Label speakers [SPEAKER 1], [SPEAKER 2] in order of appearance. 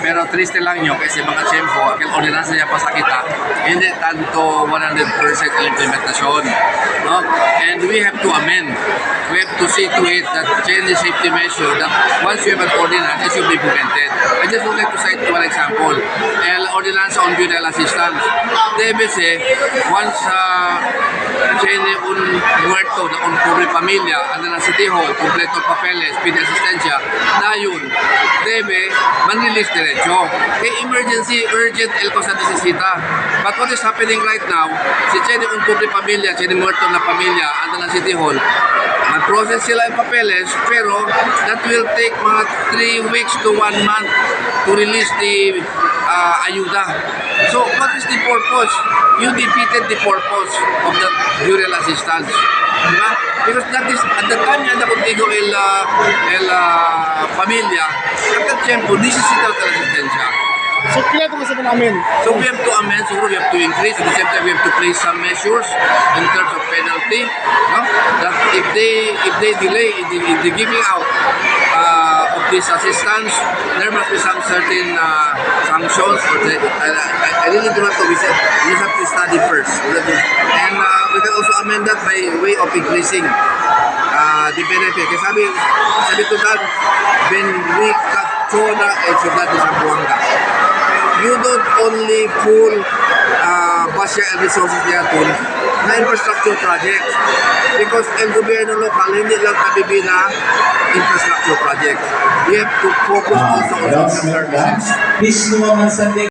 [SPEAKER 1] Pero triste lang nyo kasi mga tiyempo, ang ordinansa niya pasakita, hindi tanto 100% implementasyon. No? And we have to amend. We have to see to it that change the safety measure that once you have an ordinance, it should be implemented. I just would like to cite one example. El ordinanza on funeral assistance. Debe ser, once tiene un muerto na un pobre pamilya, anda na City Hall, kompleto papeles, pide asistencia, na yun, debe man-release diretso. Emergency, urgent, el cosa necesita. But what is happening right now, si tiene un pobre pamilya, tiene muerto na pamilya, anda na City Hall, mag-process sila yung papeles, pero that will take mga 3 weeks to 1 month to release the ayuda. So, what is the purpose? You defeated the purpose of the burial assistance. Diba? Because that is, at the time yan na contigo el pamilya, at that tiempo, necesita la asistencia.
[SPEAKER 2] So, kailan ito masabi namin?
[SPEAKER 1] So we have to amend, so we have to increase. At the same time, we have to place some measures in terms of penalty. No? That if they delay in the giving out of this assistance, there must be some certain sanctions. I really do not know. We just have to study first. And we can also amend that by way of increasing the benefit. Kasi sabi ko that when we capture the ciudad de Zamboanga, you don't only full budget and resources niya na infrastructure project. Because el gobyerno lokal, hindi lang tabibi na infrastructure project. We have to focus also on social services.